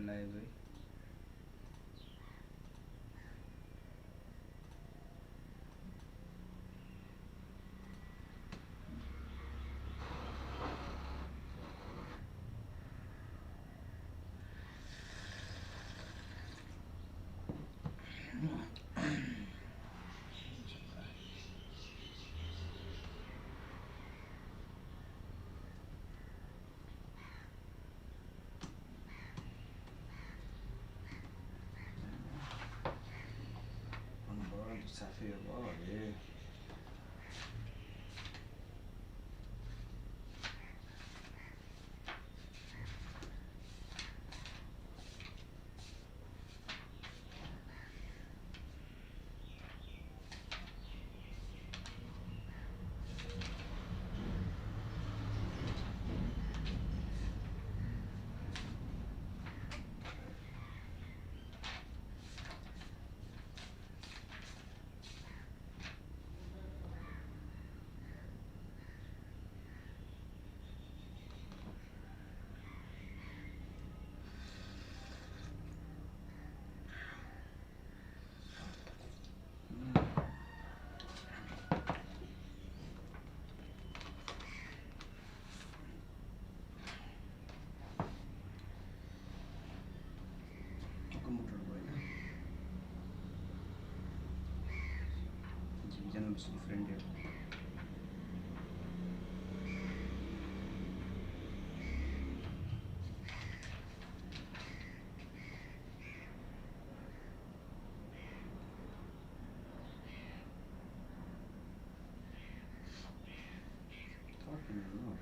लागेको है। साफै हो अरे different here. Talking or not?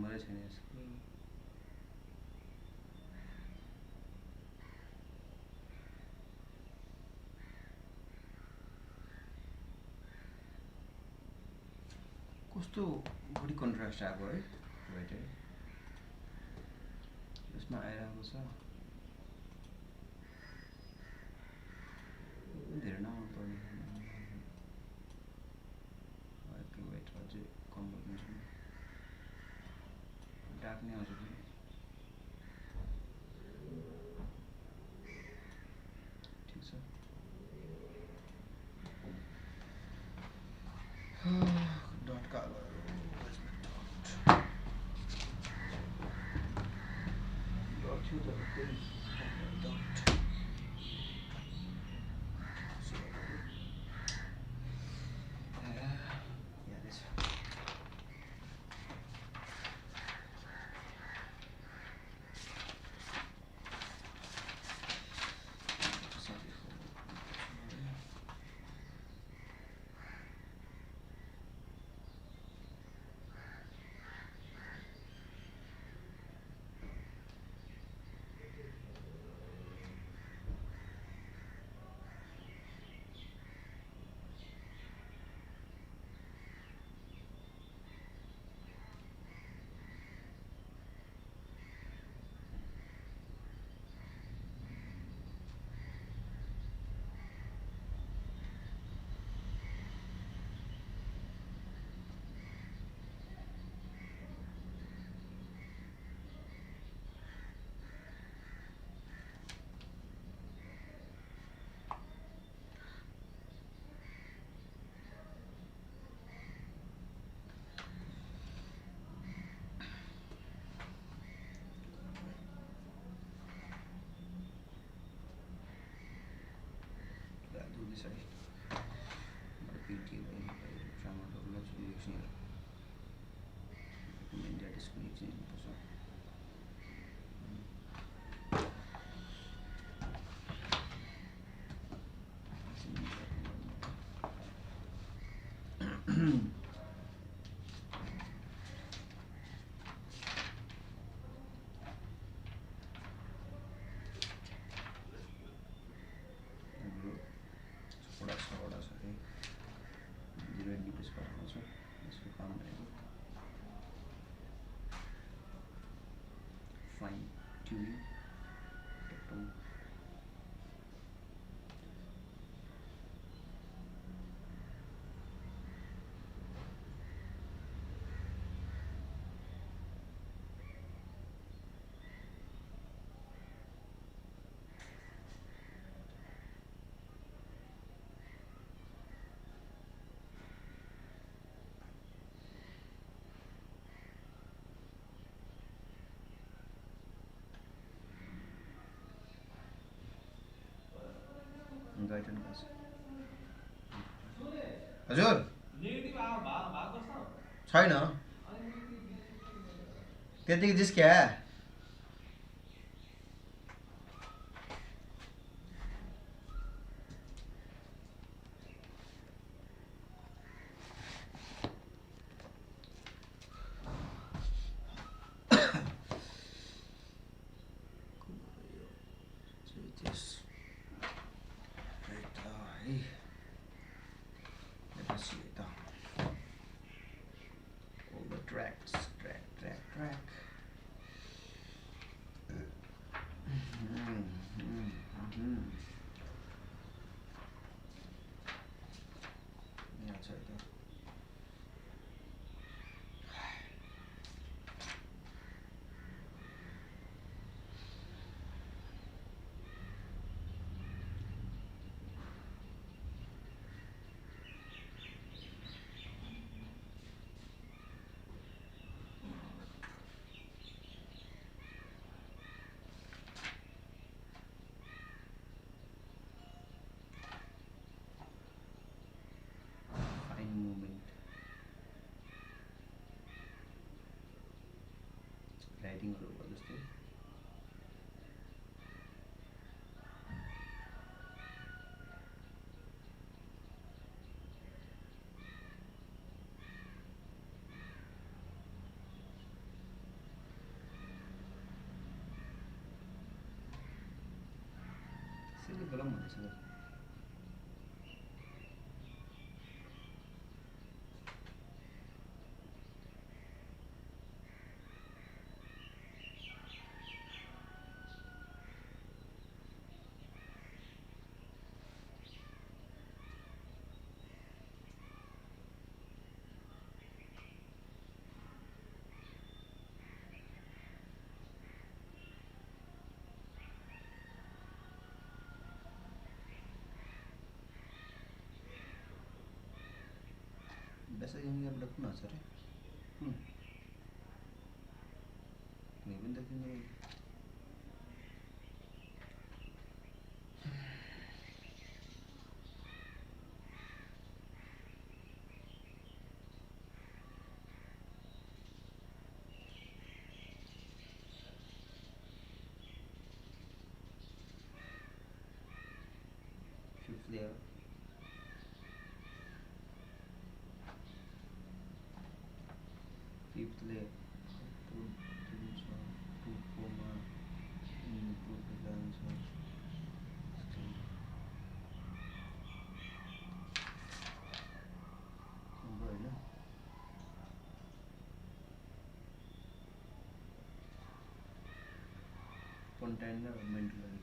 नम्बरै छैन यसको कस्तो बडी कन्ट्रास्ट आएको है वेट है यसमा आइरहेको छ धेरै नआउनु पर्ने वेट अझै कम गरिदिन्छु डार्क नै आउँछ फेरि ठिक छ डट कालो fine tuning गाइडन खास हजुर छैन त्यतिकै जिस्क्या राइटिङहरु भयो जस्तै भनेछ biasa yang dia belak pun asar ni pun tak kena fifth layer fifth layer to coma input balance container mental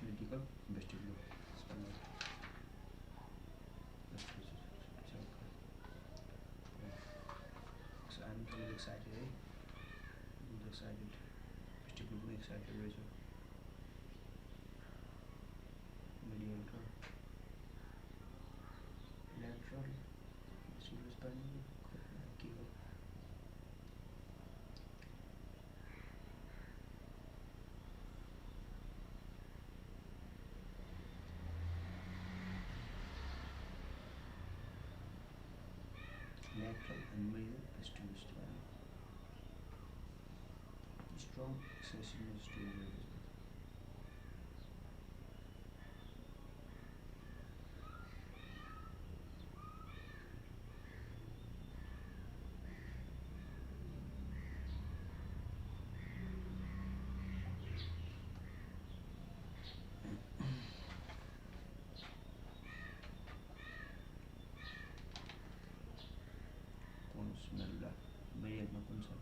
critical vestibular spinal. So I'm totally excited, eh? I'm excited. Vestibular excited, right? Medial, lateral, vestibular spinal, keyhole. Lateral and medial vestibular spinal. Strong accession is to medial में कौन सा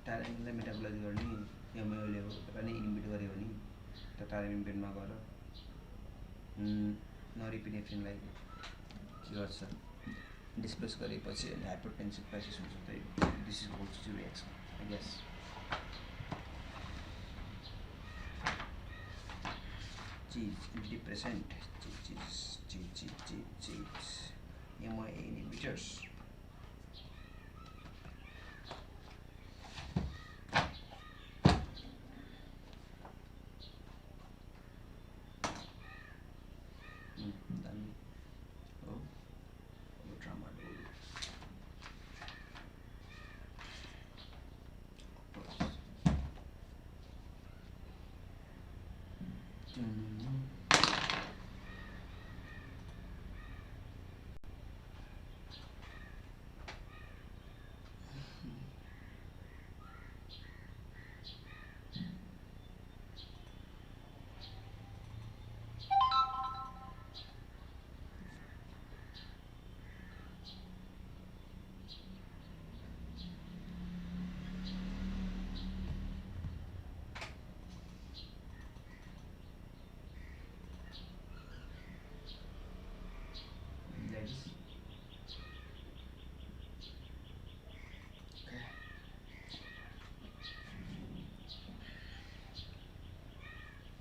टाइरिनलाई metabolise गर्ने एमआईओले पनि inhibit गर्यो भने त टाइरिन इम्पेन्टमा गएर नोरेपिनेफ्रिनलाई के गर्छ डिस्प्लेस गरेपछि अनि हाइपरटेन्सिभ क्राइसिस हुन्छ त्यही this is whole to reaction I guess चीज डिप्रेसेन्ट चीज MIA inhibitors. Then tramadol.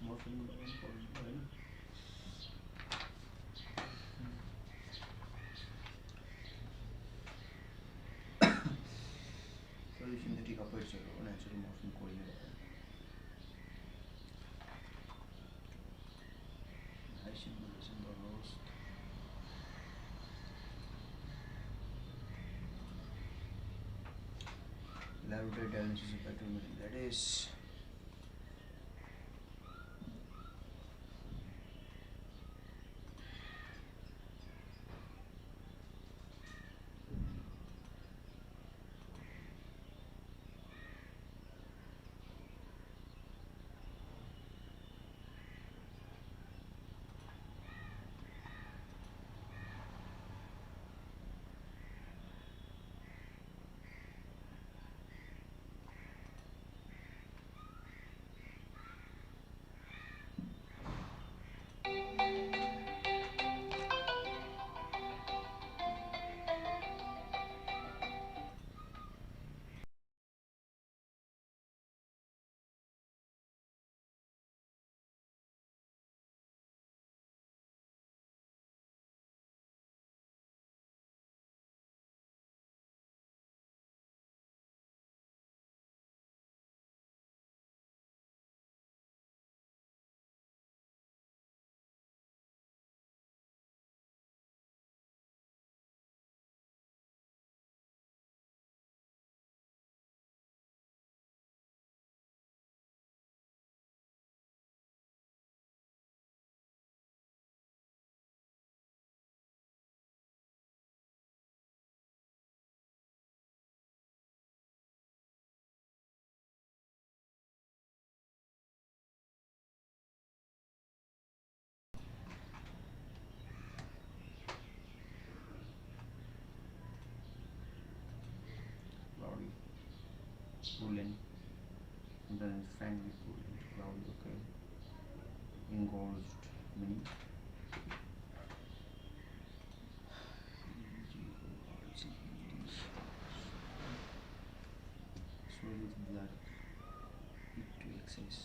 Morphine so synthetic opioids natural morphine coordinator. Laboratory diagnosis of pathology, that is cloudy, coolant, then frankly coolant, cloudy, okay, engorged, mini. Swell with blood, heat to excess.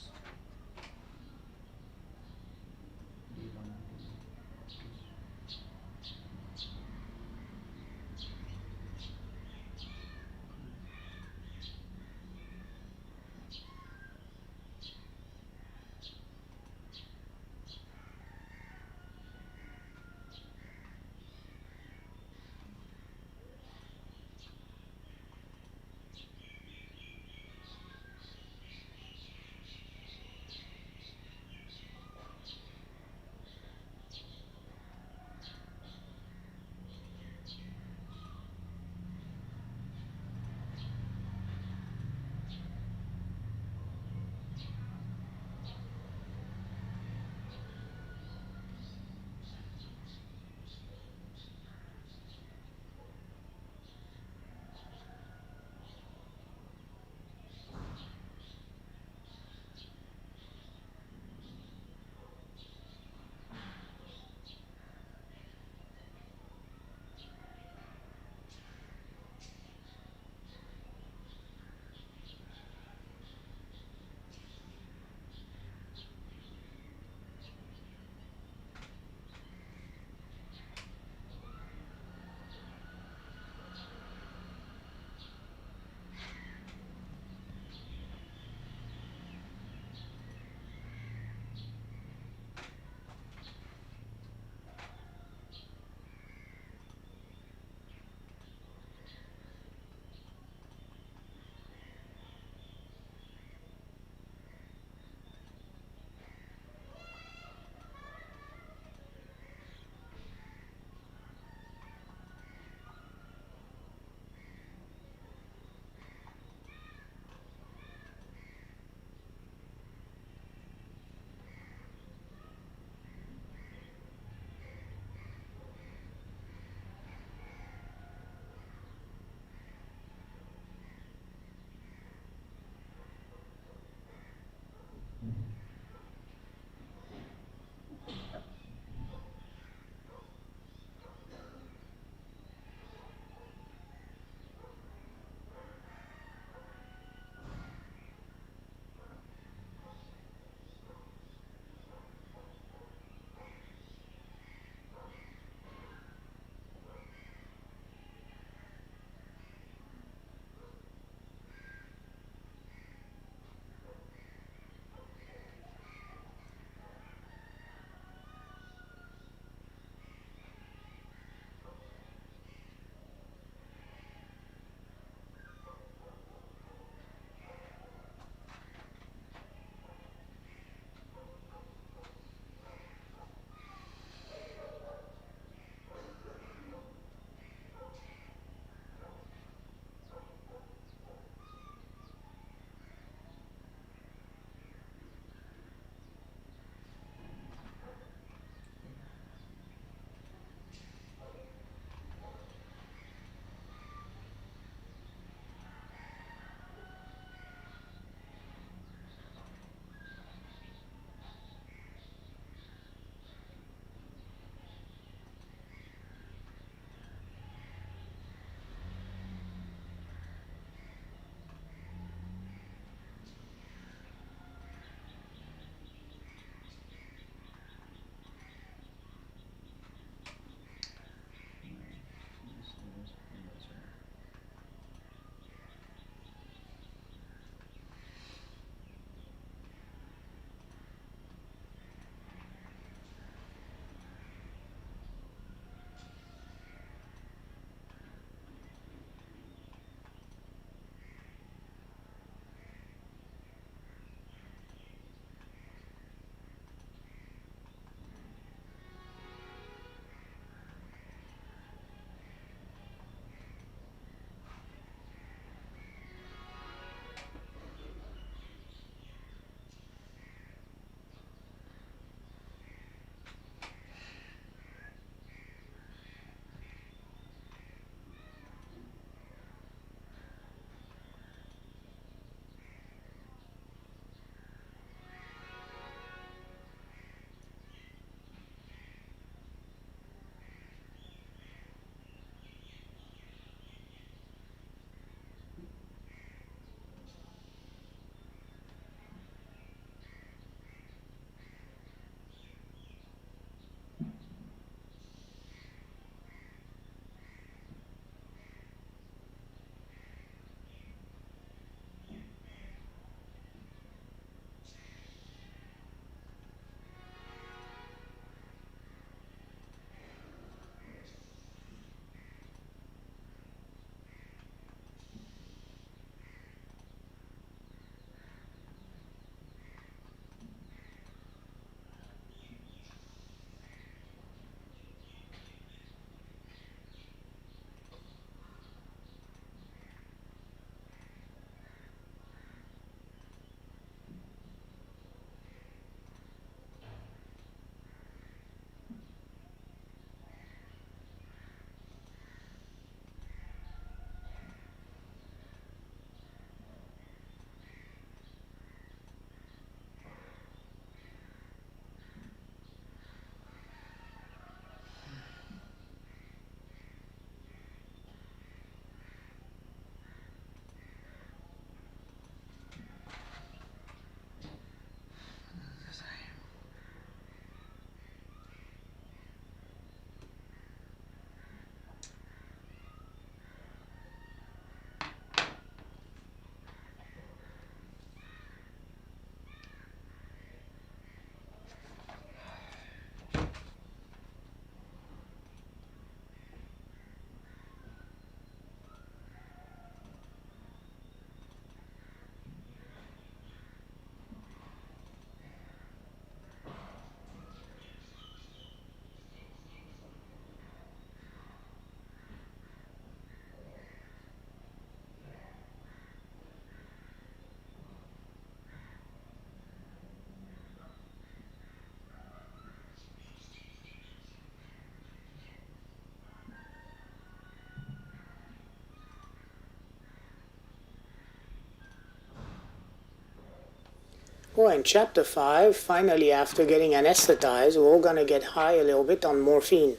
Well, in Chapter 5, finally, after getting anesthetized, we're all going to get high a little bit on morphine.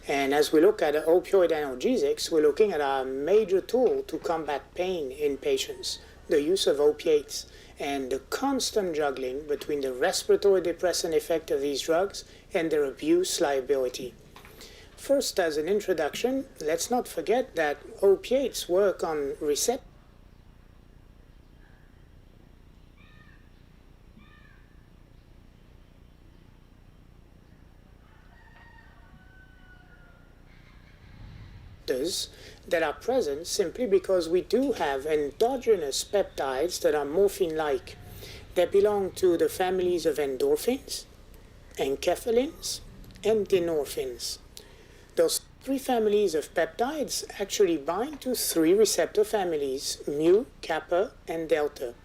And as we look at opioid analgesics, we're looking at a major tool to combat pain in patients, the use of opiates, and the constant juggling between the respiratory depressant effect of these drugs and their abuse liability. First, as an introduction, let's not forget that opiates work on receptors that are present simply because we do have endogenous peptides that are morphine-like. They belong to the families of endorphins, enkephalins, and dynorphins. Those three families of peptides actually bind to three receptor families, mu, kappa, and delta.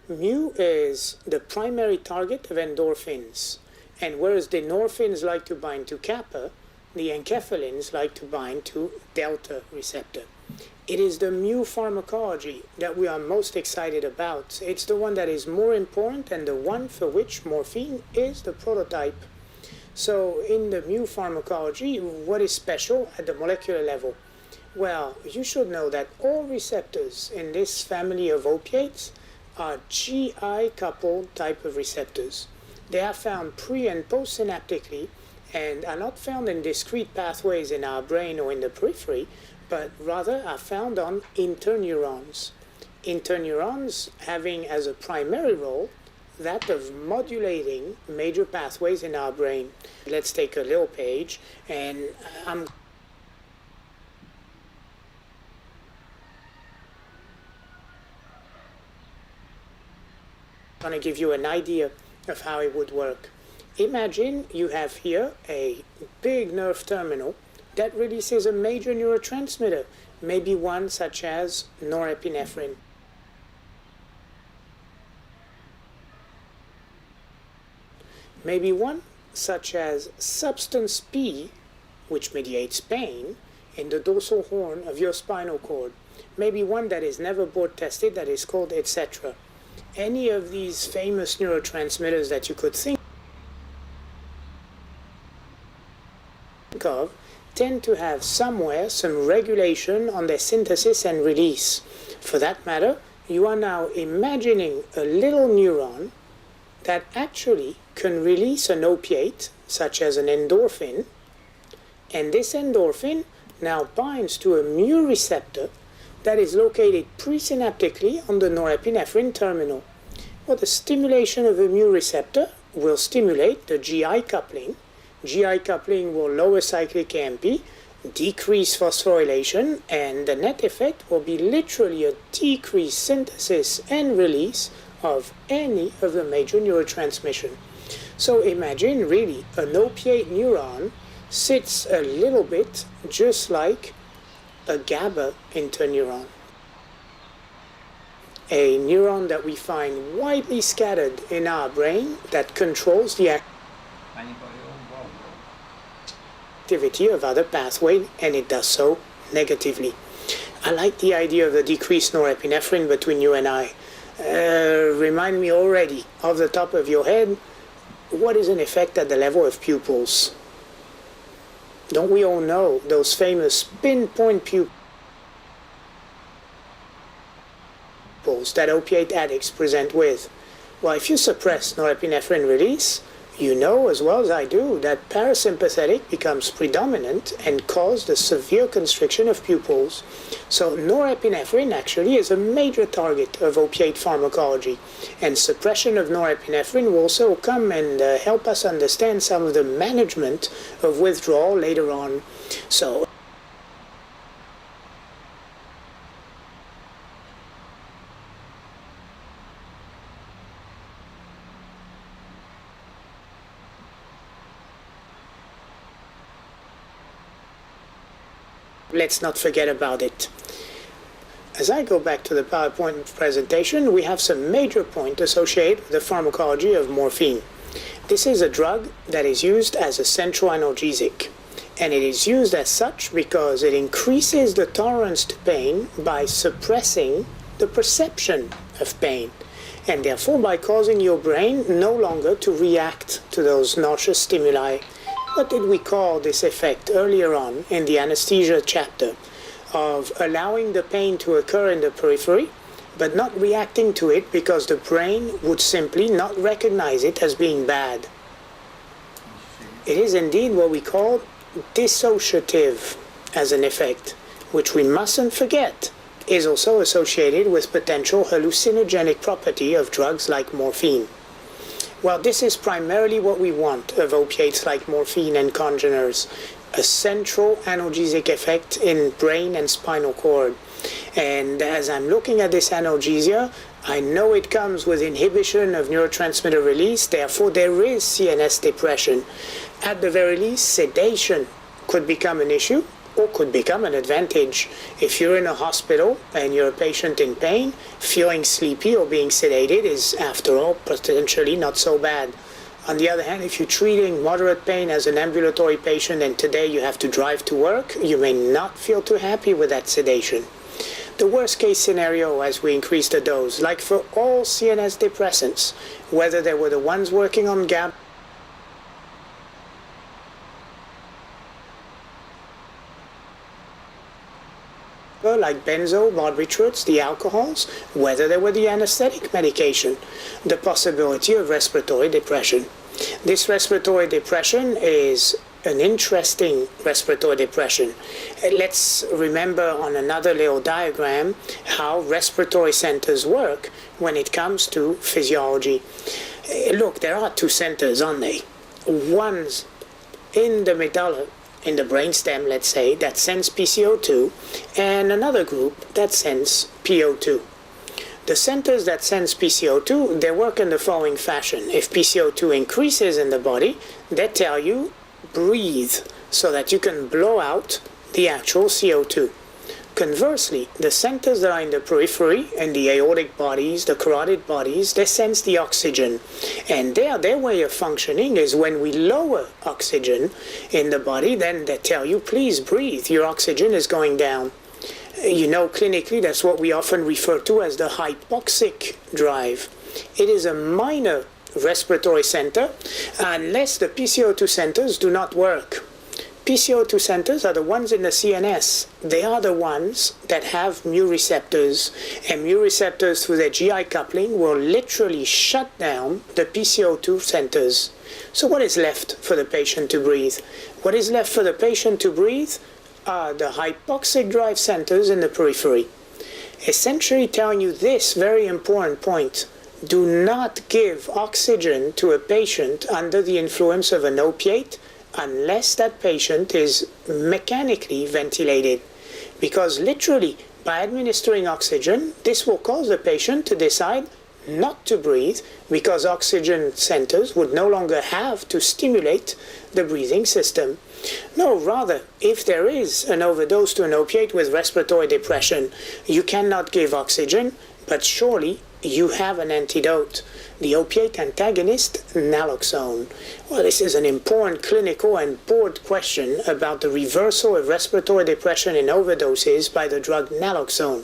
Mu is the primary target of endorphins, and whereas dynorphins like to bind to kappa, the enkephalins like to bind to delta receptor. It is the mu pharmacology that we are most excited about. It's the one that is more important and the one for which morphine is the prototype. So in the mu pharmacology, what is special at the molecular level? Well, you should know that all receptors in this family of opiates are GI-coupled type of receptors. They are found pre- and postsynaptically and are not found in discrete pathways in our brain or in the periphery, but rather are found on interneurons. Interneurons having as a primary role that of modulating major pathways in our brain. Let's take a little page, and I'm going to give you an idea of how it would work. Imagine you have here a big nerve terminal that releases a major neurotransmitter, maybe one such as norepinephrine. Maybe one such as substance P, which mediates pain, in the dorsal horn of your spinal cord. Maybe one that is never board tested that is called etc. Any of these famous neurotransmitters that you could think of tend to have somewhere some regulation on their synthesis and release. For that matter, you are now imagining a little neuron that actually can release an opiate, such as an endorphin, and this endorphin now binds to a mu receptor that is located presynaptically on the norepinephrine terminal. Well, the stimulation of a mu receptor will stimulate the GI coupling. GI coupling will lower cyclic AMP, decrease phosphorylation, and the net effect will be literally a decreased synthesis and release of any of the major neurotransmission. So imagine really an opiate neuron sits a little bit just like a GABA interneuron. A neuron that we find widely scattered in our brain that controls the activity of other pathways, and it does so negatively. I like the idea of the decreased norepinephrine between you and I. Remind me already, off the top of your head, what is an effect at the level of pupils? Don't we all know those famous pinpoint pupils that opiate addicts present with? Well, if you suppress norepinephrine release, you know as well as I do that parasympathetic becomes predominant and causes the severe constriction of pupils. So norepinephrine actually is a major target of opiate pharmacology, and suppression of norepinephrine will also come and help us understand some of the management of withdrawal later on. So let's not forget about it. As I go back to the PowerPoint presentation, we have some major points associated with the pharmacology of morphine. This is a drug that is used as a central analgesic, and it is used as such because it increases the tolerance to pain by suppressing the perception of pain. and therefore by causing your brain no longer to react to those nauseous stimuli. What did we call this effect earlier on in the anesthesia chapter of allowing the pain to occur in the periphery, but not reacting to it because the brain would simply not recognize it as being bad? It is indeed what we call dissociative as an effect, which we mustn't forget is also associated with potential hallucinogenic property of drugs like morphine. Well, this is primarily what we want of opiates like morphine and congeners, a central analgesic effect in brain and spinal cord. And as I'm looking at this analgesia, I know it comes with inhibition of neurotransmitter release, therefore there is CNS depression. At the very least, sedation could become an issue or could become an advantage. If you're in a hospital and you're a patient in pain, feeling sleepy or being sedated is, after all, potentially not so bad. On the other hand, if you're treating moderate pain as an ambulatory patient and today you have to drive to work, you may not feel too happy with that sedation. The worst case scenario as we increase the dose, like for all CNS depressants, whether they were the ones working on GABA, like benzo, barbiturates, the alcohols, whether they were the anesthetic medication, the possibility of respiratory depression. This respiratory depression is an interesting respiratory depression. Let's remember on another little diagram how respiratory centers work when it comes to physiology. Look, there are two centers, aren't they? One's in the medulla, in the brainstem, let's say, that sends PCO2, and another group that sends PO2. The centers that sends PCO2, they work in the following fashion. If PCO2 increases in the body, they tell you, breathe, so that you can blow out the actual CO2. Conversely, the centers that are in the periphery, in the aortic bodies, the carotid bodies, they sense the oxygen. And their way of functioning is when we lower oxygen in the body, then they tell you, please breathe, your oxygen is going down. You know, clinically, that's what we often refer to as the hypoxic drive. It is a minor respiratory center unless the PCO2 centers do not work. PCO2 centers are the ones in the CNS. They are the ones that have mu receptors, and mu receptors through their GI coupling will literally shut down the PCO2 centers. So what is left for the patient to breathe? What is left for the patient to breathe are the hypoxic drive centers in the periphery, essentially telling you this very important point. Do not give oxygen to a patient under the influence of an opiate unless that patient is mechanically ventilated. Because literally, by administering oxygen, this will cause the patient to decide not to breathe because oxygen centers would no longer have to stimulate the breathing system. No, rather, if there is an overdose to an opiate with respiratory depression, you cannot give oxygen, but surely you have an antidote, the opiate antagonist, Naloxone. Well, this is an important clinical and board question about the reversal of respiratory depression in overdoses by the drug Naloxone.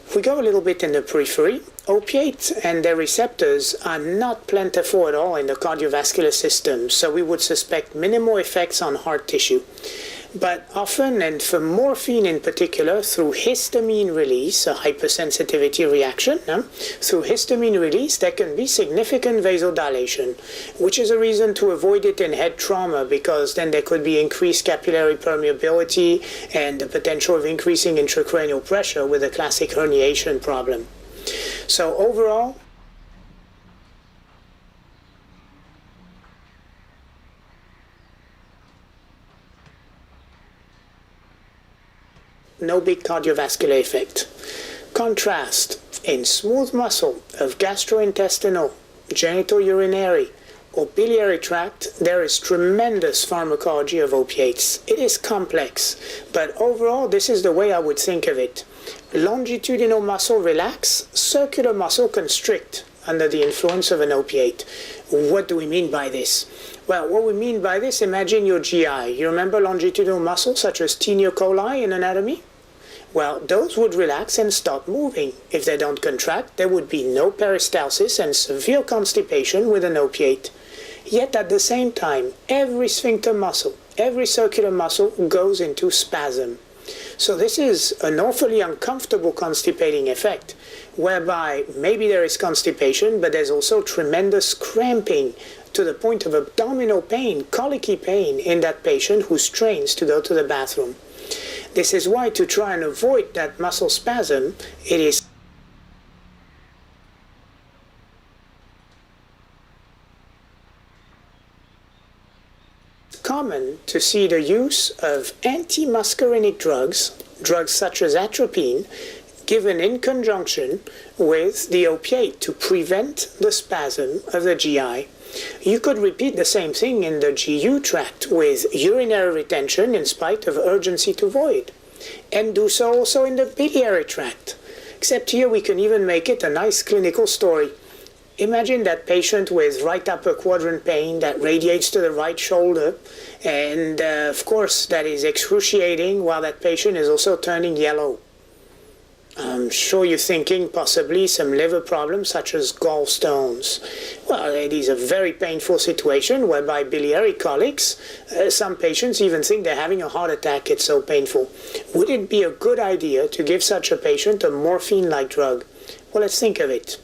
If we go a little bit in the periphery, opiates and their receptors are not plentiful at all in the cardiovascular system, so we would suspect minimal effects on heart tissue. But often, and for morphine in particular, through histamine release, a hypersensitivity reaction, through histamine release, there can be significant vasodilation, which is a reason to avoid it in head trauma, because then there could be increased capillary permeability and the potential of increasing intracranial pressure with a classic herniation problem. So overall, no big cardiovascular effect. Contrast, in smooth muscle of gastrointestinal, genitourinary, or biliary tract, there is tremendous pharmacology of opiates. It is complex, but overall, this is the way I would think of it. Longitudinal muscle relax, circular muscle constrict under the influence of an opiate. What do we mean by this? Well, what we mean by this, imagine your GI. You remember longitudinal muscles such as Taenia coli in anatomy? Well, those would relax and stop moving. If they don't contract, there would be no peristalsis and severe constipation with an opiate. Yet at the same time, every sphincter muscle, every circular muscle goes into spasm. So this is an awfully uncomfortable constipating effect, whereby maybe there is constipation, but there's also tremendous cramping to the point of abdominal pain, colicky pain in that patient who strains to go to the bathroom. This is why, to try and avoid that muscle spasm, it is common to see the use of antimuscarinic drugs, drugs such as atropine, given in conjunction with the opiate to prevent the spasm of the GI. You could repeat the same thing in the GU tract with urinary retention in spite of urgency to void, and do so also in the biliary tract. Except here we can even make it a nice clinical story. Imagine that patient with right upper quadrant pain that radiates to the right shoulder, and of course that is excruciating while that patient is also turning yellow. I'm sure you're thinking possibly some liver problems such as gallstones. Well, it is a very painful situation whereby biliary colics, some patients even think they're having a heart attack, it's so painful. Would it be a good idea to give such a patient a morphine-like drug? Well, let's think of it.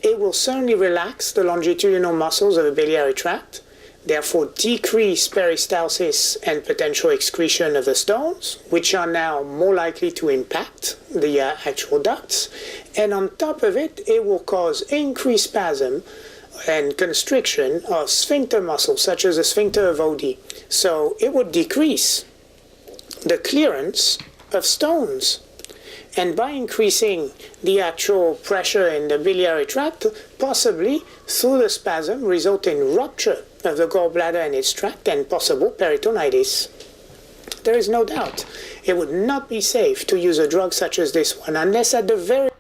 It will certainly relax the longitudinal muscles of the biliary tract, therefore decrease peristalsis and potential excretion of the stones, which are now more likely to impact the actual ducts. And on top of it, it will cause increased spasm and constriction of sphincter muscles, such as the sphincter of Oddi. So it would decrease the clearance of stones. And by increasing the actual pressure in the biliary tract, possibly through the spasm, result in rupture of the gallbladder and its tract and possible peritonitis. There is no doubt it would not be safe to use a drug such as this one unless at the very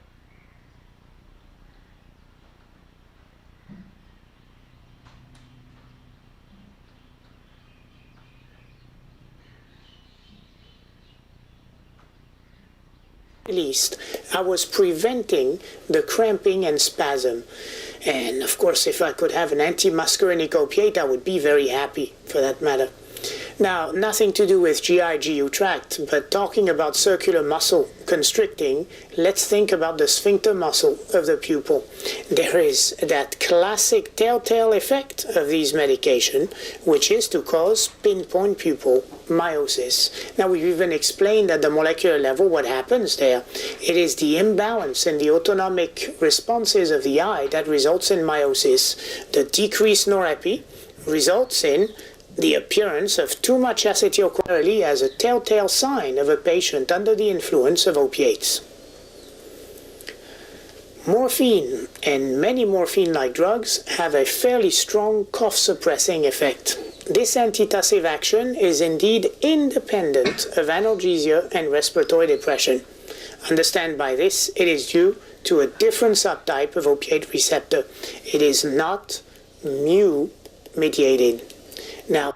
least I was preventing the cramping and spasm. And of course, if I could have an antimuscarinic opiate, I would be very happy for that matter. Now, nothing to do with GI-GU tract, but talking about circular muscle constricting, let's think about the sphincter muscle of the pupil. There is that classic telltale effect of these medications, which is to cause pinpoint pupil miosis. Now, we've even explained at the molecular level what happens there. It is the imbalance in the autonomic responses of the eye that results in miosis. The decreased norepi results in the appearance of too much acetylcholine as a telltale sign of a patient under the influence of opiates. Morphine and many morphine-like drugs have a fairly strong cough-suppressing effect. This antitussive action is indeed independent of analgesia and respiratory depression. Understand by this, it is due to a different subtype of opiate receptor. It is not mu-mediated. Now,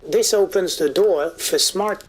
this opens the door for smart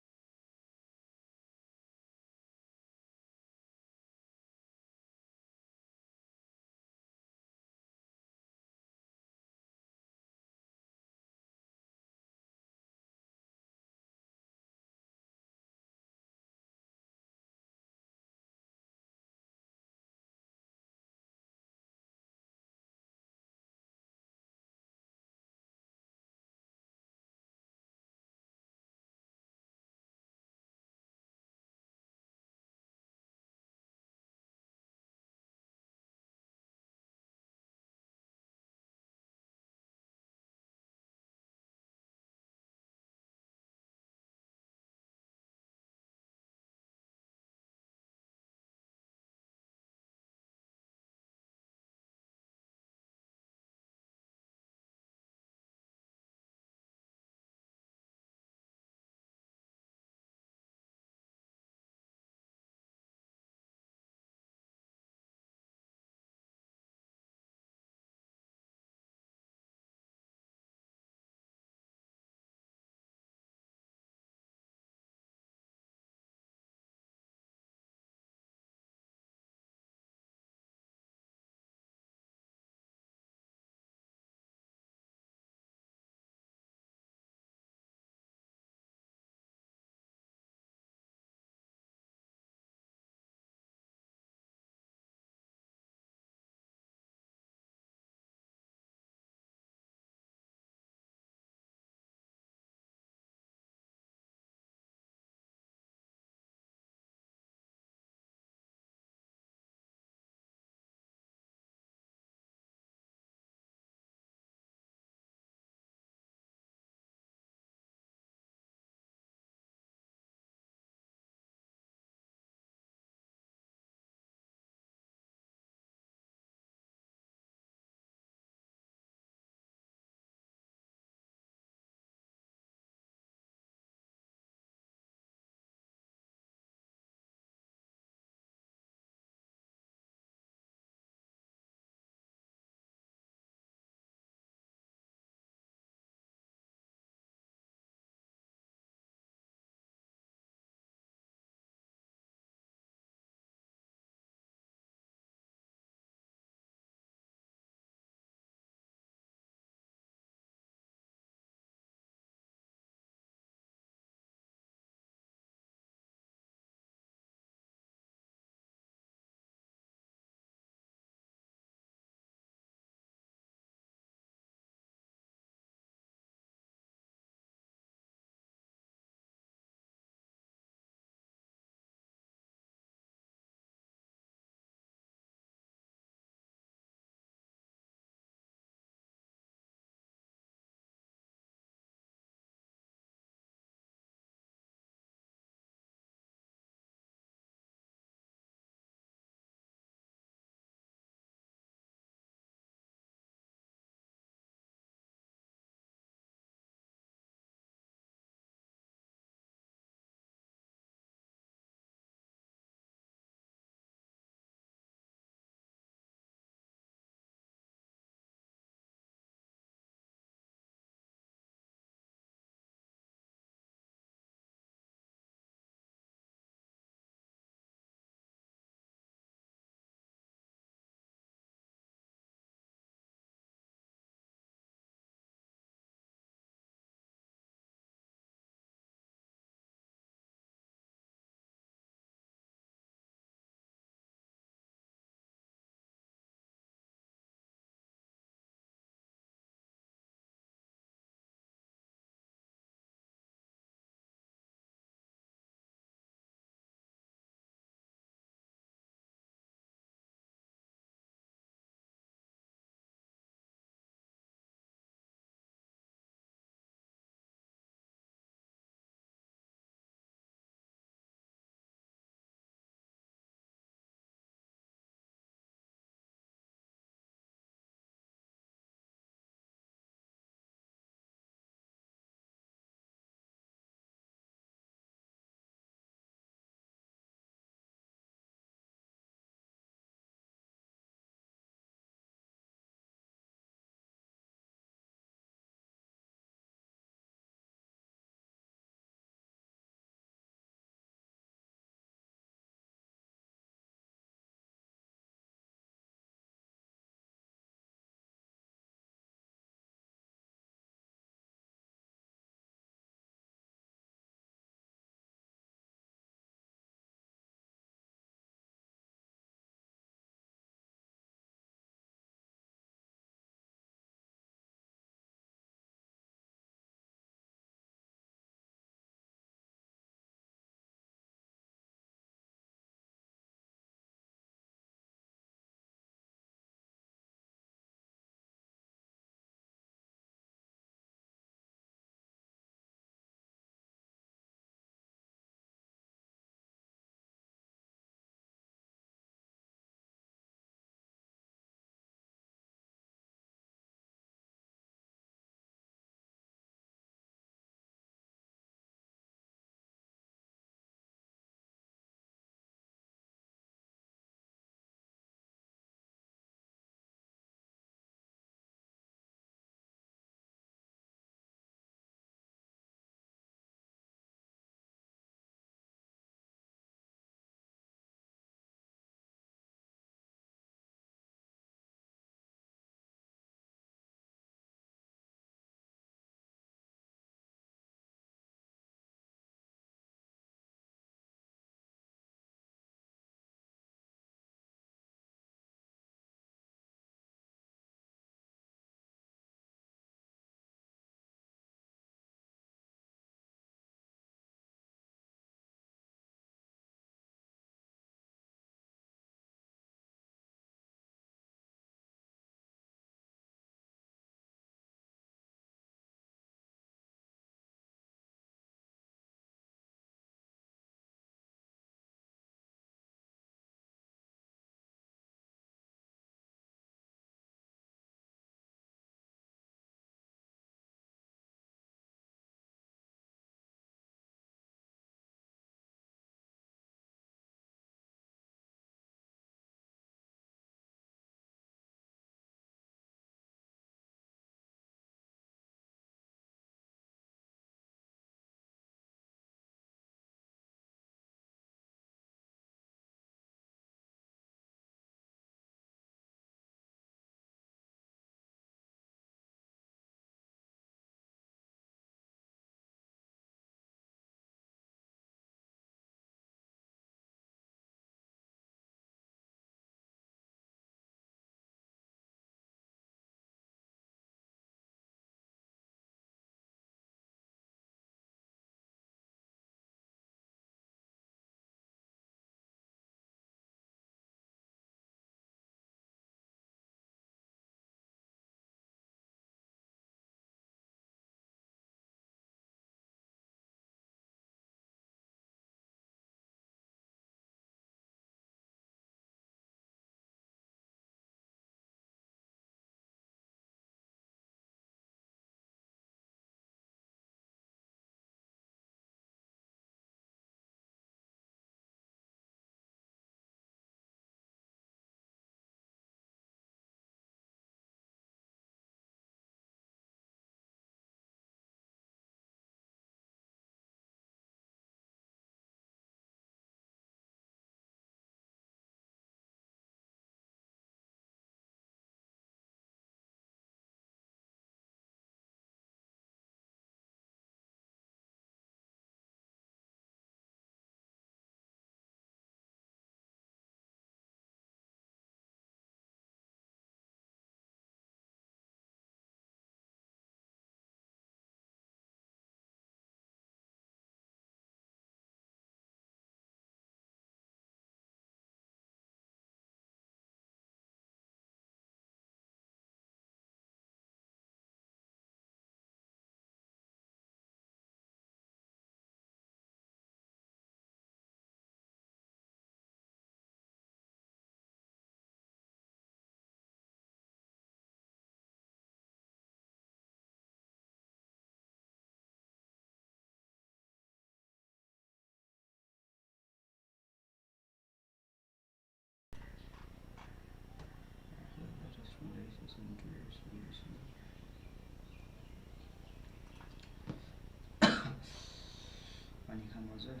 हजुर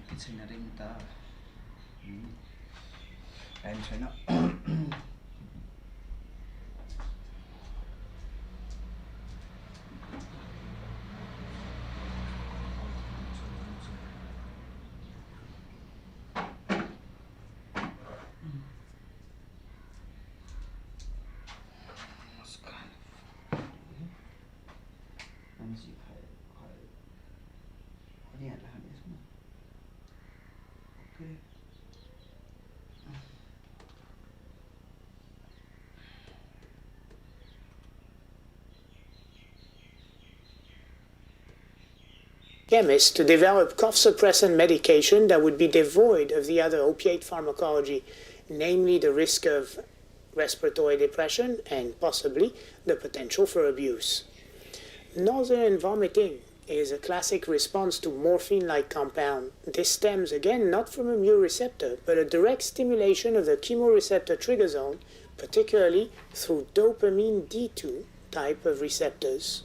के छैन रे नि त time छैन chemists to develop cough suppressant medication that would be devoid of the other opiate pharmacology, namely the risk of respiratory depression and possibly the potential for abuse. Nausea and vomiting is a classic response to morphine-like compound. This stems again not from a mu receptor, but a direct stimulation of the chemoreceptor trigger zone, particularly through dopamine D2 type of receptors.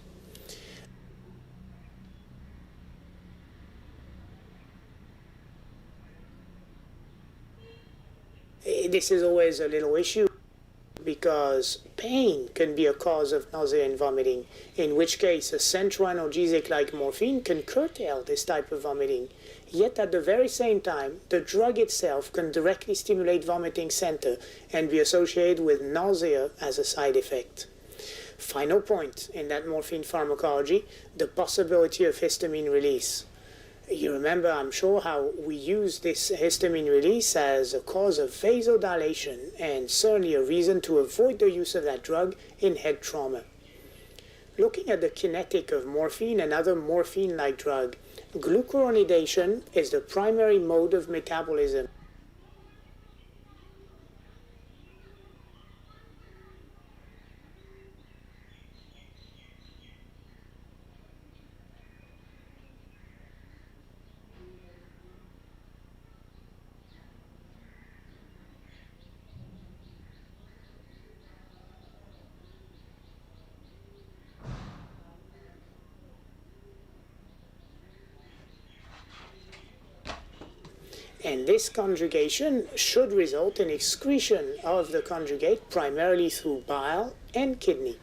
This is always a little issue because pain can be a cause of nausea and vomiting, in which case a central analgesic like morphine can curtail this type of vomiting. Yet at the very same time, the drug itself can directly stimulate vomiting center and be associated with nausea as a side effect. Final point in that morphine pharmacology, the possibility of histamine release. You remember, I'm sure, how we use this histamine release as a cause of vasodilation and certainly a reason to avoid the use of that drug in head trauma. Looking at the kinetic of morphine and other morphine-like drug, glucuronidation is the primary mode of metabolism. And this conjugation should result in excretion of the conjugate primarily through bile and kidney.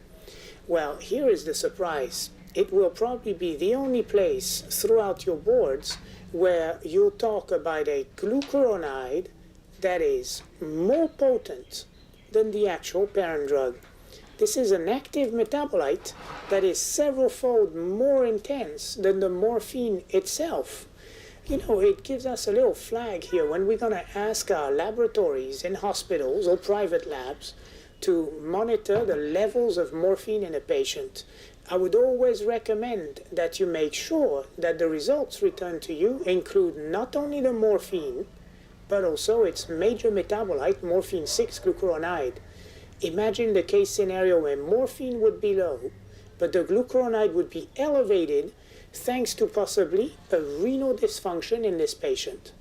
Well, here is the surprise. It will probably be the only place throughout your boards where you'll talk about a glucuronide that is more potent than the actual parent drug. This is an active metabolite that is several-fold more intense than the morphine itself. You know, it gives us a little flag here when we're going to ask our laboratories in hospitals or private labs to monitor the levels of morphine in a patient. I would always recommend that you make sure that the results returned to you include not only the morphine, but also its major metabolite, morphine 6 glucuronide. Imagine the case scenario where morphine would be low, but the glucuronide would be elevated thanks to possibly a renal dysfunction in this patient.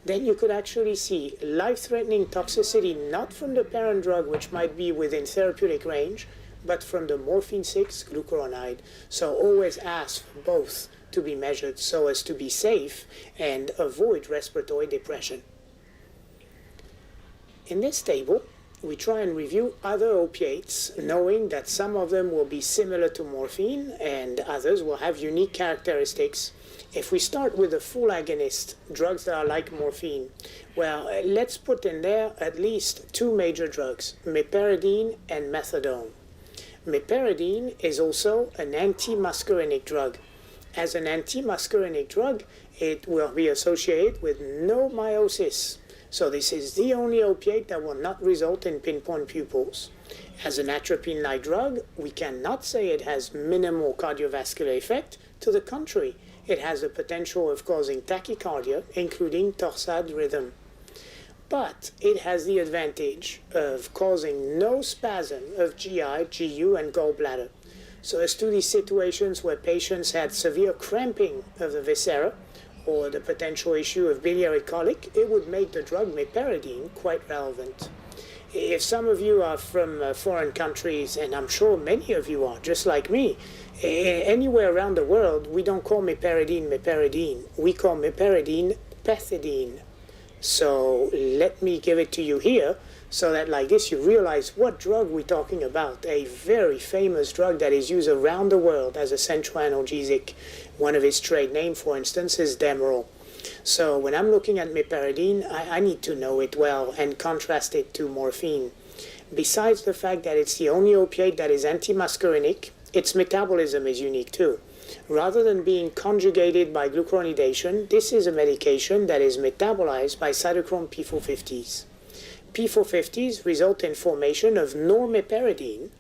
Then you could actually see life-threatening toxicity not from the parent drug, which might be within therapeutic range, but from the morphine 6 glucuronide. So always ask for both to be measured so as to be safe and avoid respiratory depression. In this table, we try and review other opiates, knowing that some of them will be similar to morphine and others will have unique characteristics. If we start with the full agonist, drugs that are like morphine, well, let's put in there at least two major drugs, meperidine and methadone. Meperidine is also an anti-muscarinic drug. As an anti-muscarinic drug, it will be associated with no meiosis. So this is the only opiate that will not result in pinpoint pupils. As an atropine-like drug, we cannot say it has minimal cardiovascular effect. To the contrary, it has the potential of causing tachycardia, including torsade rhythm. But it has the advantage of causing no spasm of GI, GU, and gallbladder. So as to these situations where patients had severe cramping of the viscera, or the potential issue of biliary colic, it would make the drug meperidine quite relevant. If some of you are from foreign countries, and I'm sure many of you are, just like me, anywhere around the world, we don't call meperidine. We call meperidine pethidine. So let me give it to you here, so that like this you realize what drug we're talking about. A very famous drug that is used around the world as a central analgesic. One of its trade name, for instance, is Demerol. So when I'm looking at meperidine, I need to know it well and contrast it to morphine. Besides the fact that it's the only opiate that is antimuscarinic, its metabolism is unique too. Rather than being conjugated by glucuronidation, this is a medication that is metabolized by cytochrome P450s. P450s result in formation of normeperidine,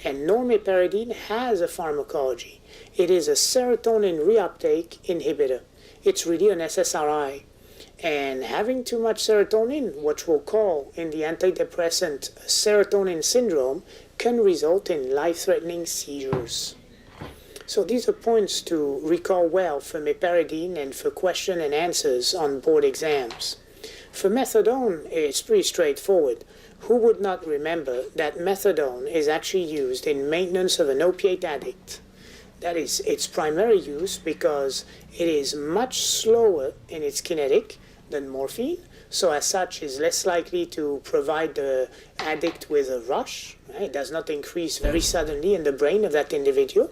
and normeperidine has a pharmacology. It is a serotonin reuptake inhibitor. It's really an SSRI. And having too much serotonin, which we'll call in the antidepressant serotonin syndrome, can result in life-threatening seizures. So these are points to recall well for meperidine and for question and answers on board exams. For methadone, it's pretty straightforward. Who would not remember that methadone is actually used in maintenance of an opiate addict? That is its primary use because it is much slower in its kinetic than morphine, so as such is less likely to provide the addict with a rush. It does not increase very suddenly in the brain of that individual.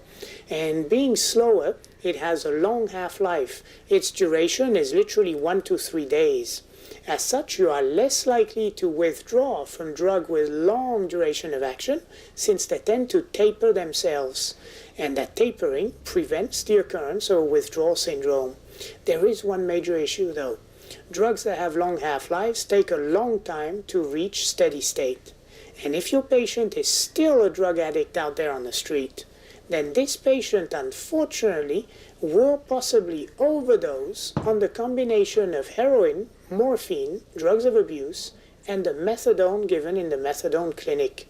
And being slower, it has a long half-life. Its duration is literally 1 to 3 days. As such, you are less likely to withdraw from drug with long duration of action, since they tend to taper themselves. And that tapering prevents the occurrence of withdrawal syndrome. There is one major issue though. Drugs that have long half-lives take a long time to reach steady state. And if your patient is still a drug addict out there on the street, then this patient unfortunately will possibly overdose on the combination of heroin, morphine, drugs of abuse, and the methadone given in the methadone clinic.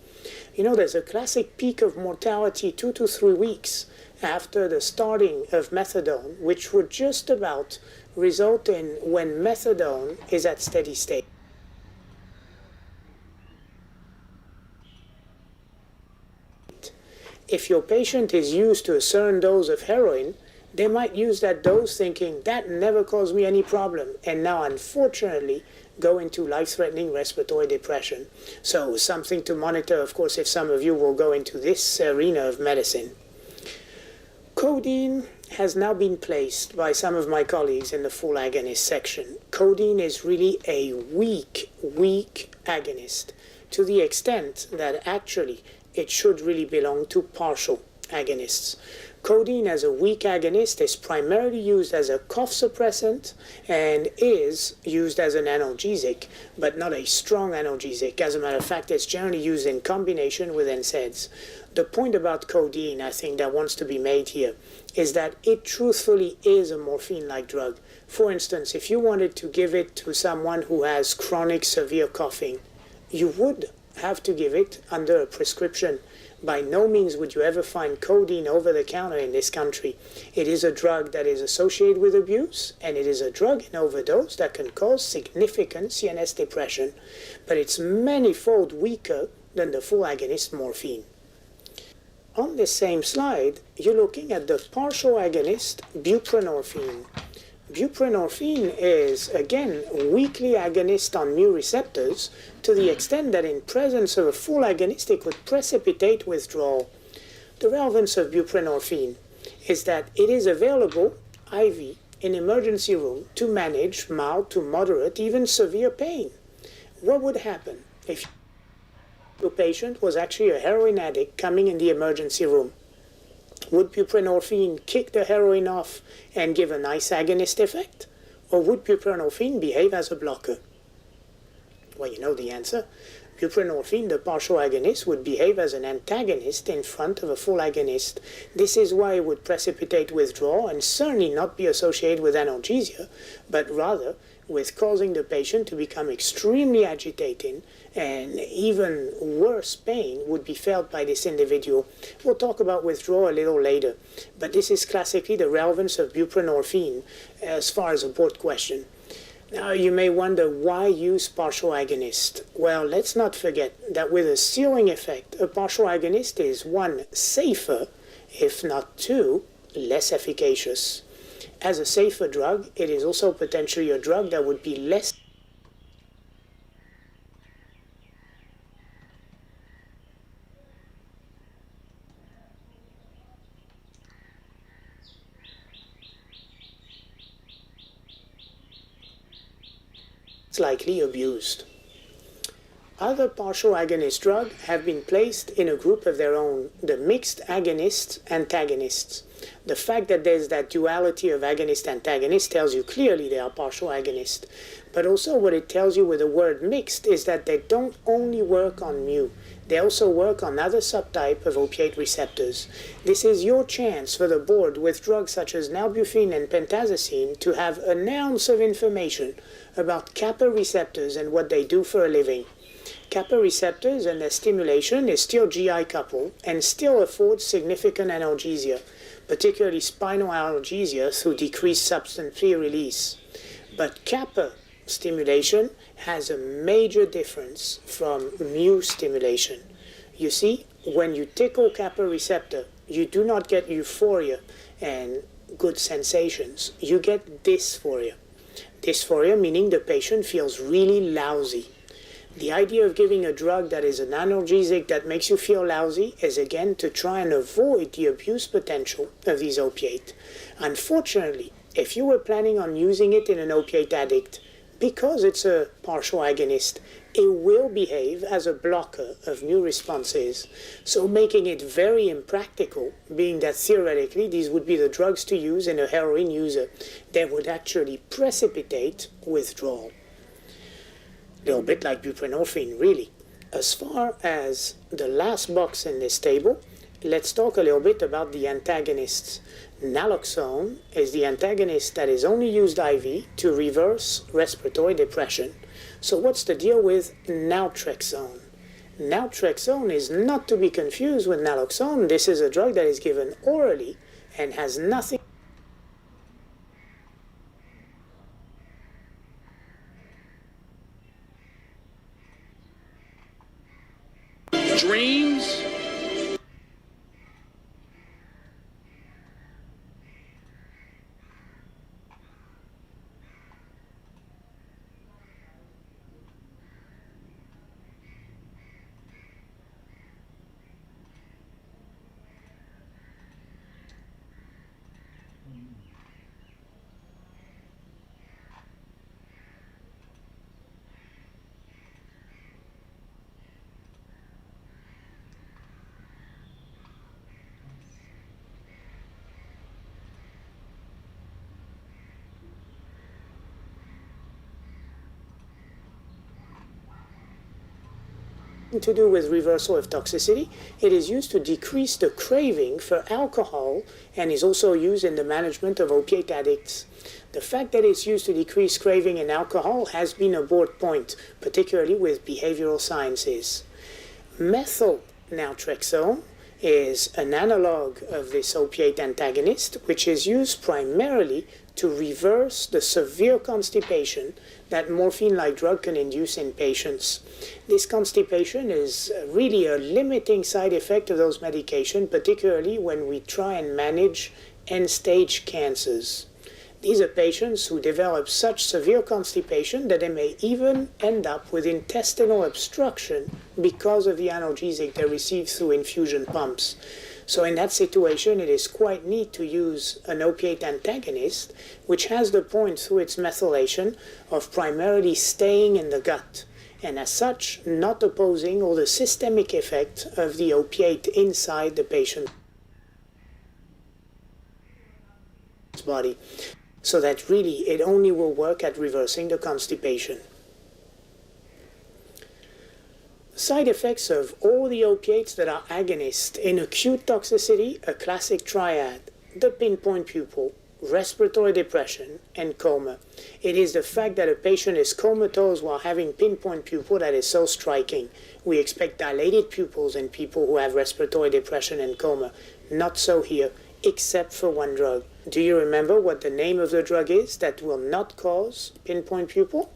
You know, there's a classic peak of mortality 2 to 3 weeks after the starting of methadone, which would just about result in when methadone is at steady state. If your patient is used to a certain dose of heroin, they might use that dose thinking, that never caused me any problem, and now unfortunately go into life-threatening respiratory depression. So something to monitor, of course, if some of you will go into this arena of medicine. Codeine has now been placed by some of my colleagues in the full agonist section. Codeine is really a weak agonist, to the extent that actually it should really belong to partial agonists. Codeine as a weak agonist is primarily used as a cough suppressant and is used as an analgesic, but not a strong analgesic. As a matter of fact, it's generally used in combination with NSAIDs. The point about codeine, I think, that wants to be made here is that it truthfully is a morphine-like drug. For instance, if you wanted to give it to someone who has chronic severe coughing, you would have to give it under a prescription. By no means would you ever find codeine over the counter in this country. It is a drug that is associated with abuse, and it is a drug in overdose that can cause significant CNS depression, but it's many-fold weaker than the full agonist morphine. On this same slide, you're looking at the partial agonist buprenorphine. Buprenorphine is, again, weakly agonist on mu receptors to the extent that in presence of a full agonist it could precipitate withdrawal. The relevance of buprenorphine is that it is available IV in emergency room to manage mild to moderate, even severe pain. What would happen if your patient was actually a heroin addict coming in the emergency room? Would buprenorphine kick the heroin off and give a nice agonist effect? Or would buprenorphine behave as a blocker? Well, you know the answer. Buprenorphine, the partial agonist, would behave as an antagonist in front of a full agonist. This is why it would precipitate withdrawal and certainly not be associated with analgesia, but rather with causing the patient to become extremely agitated, and even worse pain would be felt by this individual. We'll talk about withdrawal a little later, but this is classically the relevance of buprenorphine as far as a board question. Now you may wonder, why use partial agonist? Well, let's not forget that with a ceiling effect, a partial agonist is 1, safer, if not 2, less efficacious. As a safer drug, it is also potentially a drug that would be less likely abused. Other partial agonist drugs have been placed in a group of their own, the mixed agonists, antagonists. The fact that there's that duality of agonist-antagonist tells you clearly they are partial agonists. But also what it tells you with the word mixed is that they don't only work on mu, they also work on other subtype of opiate receptors. This is your chance for the board with drugs such as nalbuphine and pentazocine to have an ounce of information about kappa receptors and what they do for a living. Kappa receptors and their stimulation is still GI coupled and still affords significant analgesia, particularly spinal analgesia through decreased substance free release. But kappa stimulation has a major difference from mu stimulation. You see, when you tickle kappa receptor, you do not get euphoria and good sensations. You get dysphoria. Dysphoria meaning the patient feels really lousy. The idea of giving a drug that is an analgesic that makes you feel lousy is again to try and avoid the abuse potential of these opiates. Unfortunately, if you were planning on using it in an opiate addict, because it's a partial agonist, it will behave as a blocker of new responses, so making it very impractical, being that theoretically these would be the drugs to use in a heroin user that would actually precipitate withdrawal. A little bit like buprenorphine, really. As far as the last box in this table, let's talk a little bit about the antagonists. Naloxone is the antagonist that is only used IV to reverse respiratory depression. So what's the deal with naltrexone? Naltrexone is not to be confused with naloxone. This is a drug that is given orally and has nothing dreams. to do with reversal of toxicity. It is used to decrease the craving for alcohol and is also used in the management of opiate addicts. The fact that it's used to decrease craving in alcohol has been a board point, particularly with behavioral sciences. Methyl naltrexone is an analog of this opiate antagonist, which is used primarily to reverse the severe constipation that morphine-like drug can induce in patients. This constipation is really a limiting side effect of those medications, particularly when we try and manage end-stage cancers. These are patients who develop such severe constipation that they may even end up with intestinal obstruction because of the analgesic they receive through infusion pumps. So in that situation, it is quite neat to use an opiate antagonist, which has the point through its methylation of primarily staying in the gut, and as such, not opposing all the systemic effect of the opiate inside the patient's body. So that really it only will work at reversing the constipation. Side effects of all the opiates that are agonists in acute toxicity, a classic triad: the pinpoint pupil, respiratory depression, and coma. It is the fact that a patient is comatose while having pinpoint pupil that is so striking. We expect dilated pupils in people who have respiratory depression and coma. Not so here, except for one drug. Do you remember what the name of the drug is that will not cause pinpoint pupil?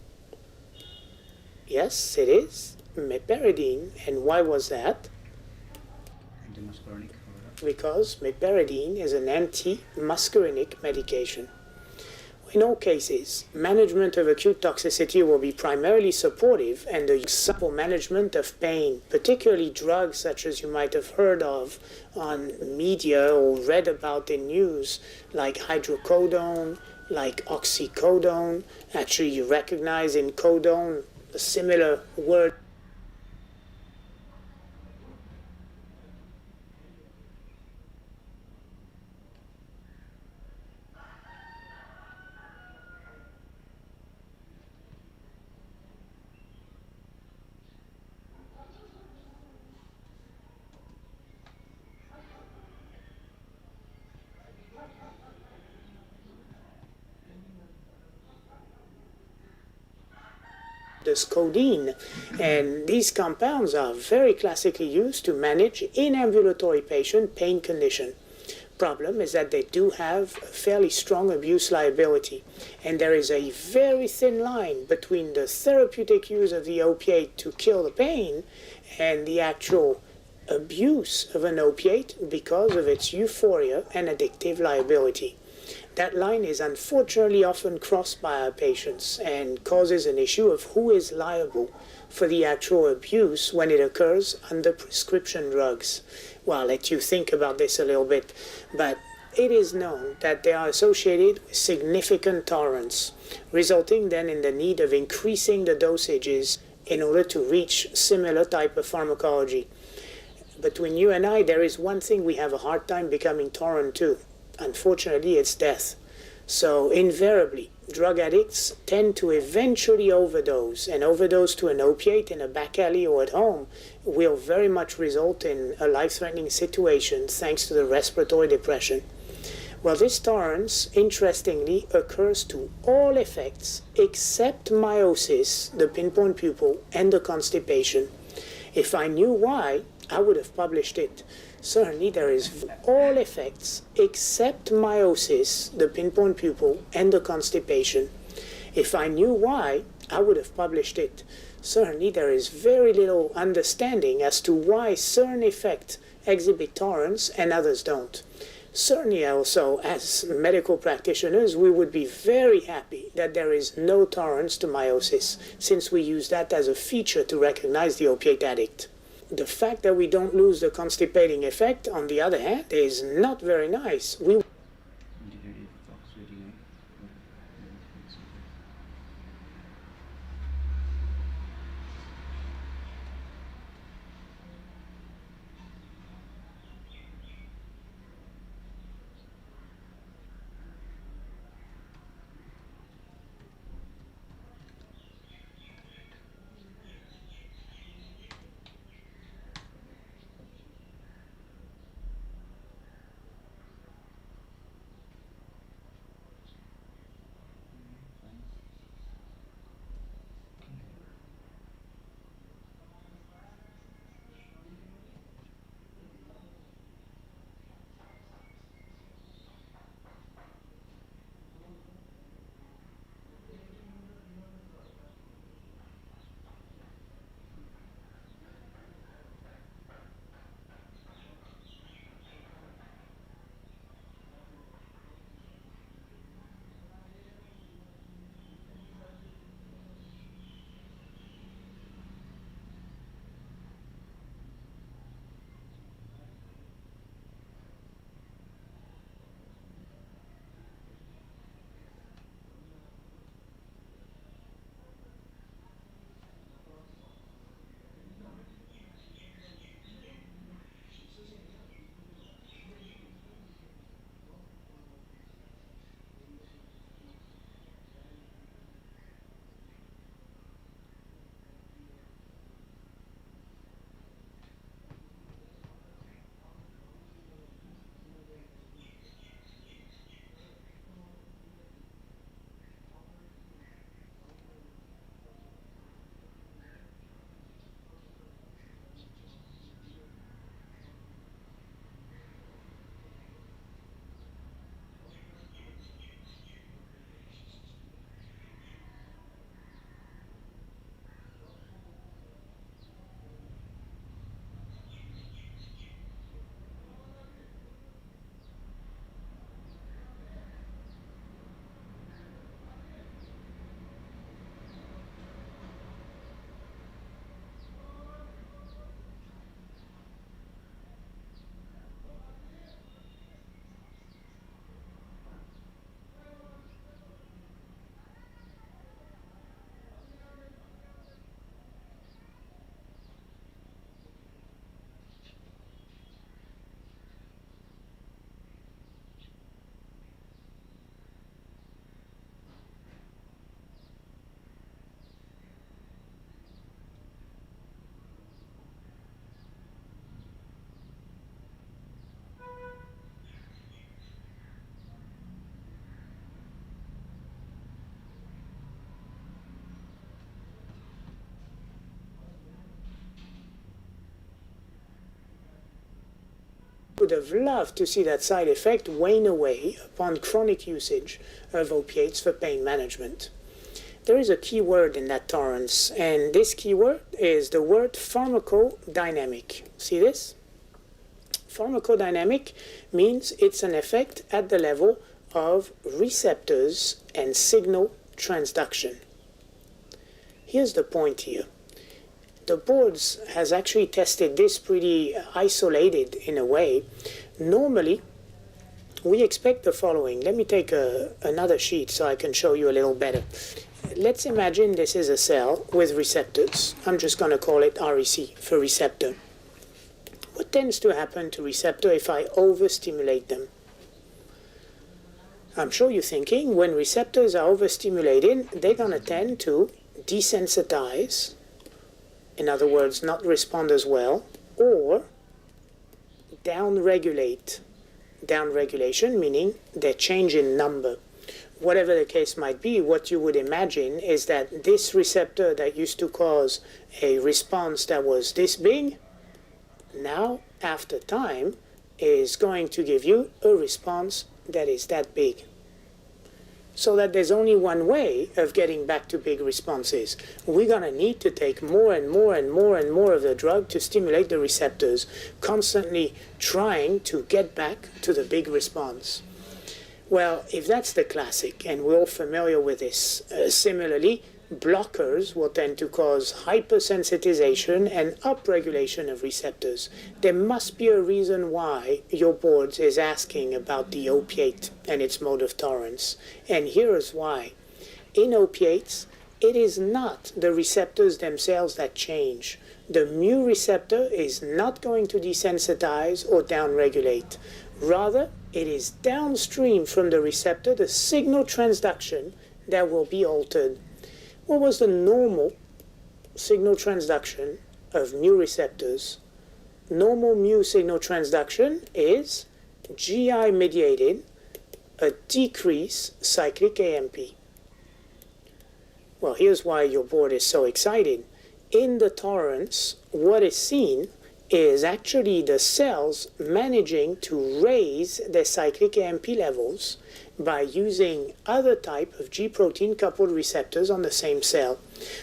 Yes, it is meperidine. And why was that? Antimuscarinic. Because meperidine is an anti-muscarinic medication. In all cases, management of acute toxicity will be primarily supportive, and the simple management of pain, particularly drugs such as you might have heard of on media or read about in news, like hydrocodone, like oxycodone. Actually, you recognize in codone a similar word. This codeine, and these compounds are very classically used to manage in ambulatory patient pain condition. Problem is that they do have a fairly strong abuse liability, and there is a very thin line between the therapeutic use of the opiate to kill the pain and the actual abuse of an opiate because of its euphoria and addictive liability. That line is unfortunately often crossed by our patients and causes an issue of who is liable for the actual abuse when it occurs under prescription drugs. Well, I'll let you think about this a little bit, but it is known that they are associated with significant tolerance, resulting then in the need of increasing the dosages in order to reach similar type of pharmacology. Between you and I, there is one thing we have a hard time becoming tolerant to. Unfortunately, it's death. So invariably, drug addicts tend to eventually overdose, and overdose to an opiate in a back alley or at home will very much result in a life-threatening situation thanks to the respiratory depression. Well, this tolerance, interestingly, occurs to all effects except meiosis, the pinpoint pupil, and the constipation. If I knew why, I would have published it. Certainly there is all effects except meiosis, the pinpoint pupil, and the constipation. If I knew why, I would have published it. Certainly there is very little understanding as to why certain effects exhibit tolerance and others don't. Certainly also, as medical practitioners, we would be very happy that there is no tolerance to meiosis, since we use that as a feature to recognize the opiate addict. The fact that we don't lose the constipating effect, on the other hand, is not very nice. would have loved to see that side effect wane away upon chronic usage of opiates for pain management. There is a key word in that tolerance, and this key word is the word pharmacodynamic. See this? Pharmacodynamic means it's an effect at the level of receptors and signal transduction. Here's the point here. The boards has actually tested this pretty isolated in a way. Normally, we expect the following. Let me take another sheet so I can show you a little better. Let's imagine this is a cell with receptors. I'm just going to call it REC for receptor. What tends to happen to receptor if I overstimulate them? I'm sure you're thinking when receptors are overstimulated, they're going to tend to desensitize, in other words, not respond as well, or downregulate. Downregulation meaning they change in number. Whatever the case might be, what you would imagine is that this receptor that used to cause a response that was this big, now, after time, is going to give you a response that is that big. So that there's only one way of getting back to big responses. We're going to need to take more and more and more and more of the drug to stimulate the receptors, constantly trying to get back to the big response. Well, if that's the classic, and we're all familiar with this, similarly, blockers will tend to cause hypersensitization and upregulation of receptors. There must be a reason why your board is asking about the opiate and its mode of tolerance. And here's why. In opiates, it is not the receptors themselves that change. The mu receptor is not going to desensitize or downregulate. Rather, it is downstream from the receptor, the signal transduction, that will be altered. What was the normal signal transduction of mu receptors? Normal mu signal transduction is GI-mediated, a decreased cyclic AMP. Well, here's why your board is so excited. In the tolerance, what is seen is actually the cells managing to raise their cyclic AMP levels by using other type of G protein coupled receptors on the same cell.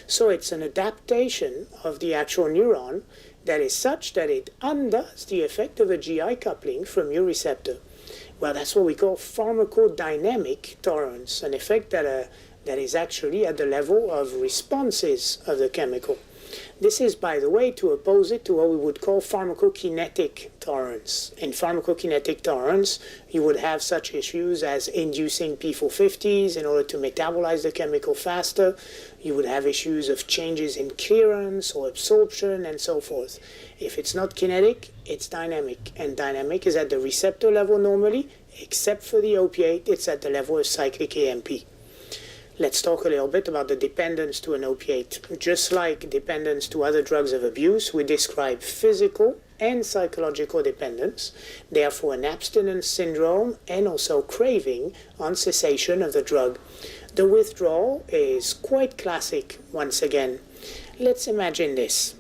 So it's an adaptation of the actual neuron that is such that it undoes the effect of a GI coupling from mu receptor. Well, that's what we call pharmacodynamic tolerance, an effect that is actually at the level of responses of the chemical. This is, by the way, to oppose it to what we would call pharmacokinetic tolerance. In pharmacokinetic tolerance, you would have such issues as inducing P450s in order to metabolize the chemical faster. You would have issues of changes in clearance or absorption and so forth. If it's not kinetic, it's dynamic. And dynamic is at the receptor level normally, except for the opiate, it's at the level of cyclic AMP. Let's talk a little bit about the dependence to an opiate. Just like dependence to other drugs of abuse, we describe physical and psychological dependence, therefore an abstinence syndrome and also craving on cessation of the drug. The withdrawal is quite classic once again. Let's imagine this.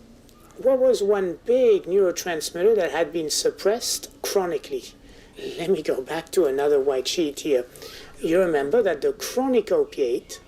What was one big neurotransmitter that had been suppressed chronically? Let me go back to another white sheet here. You remember that the chronic opiate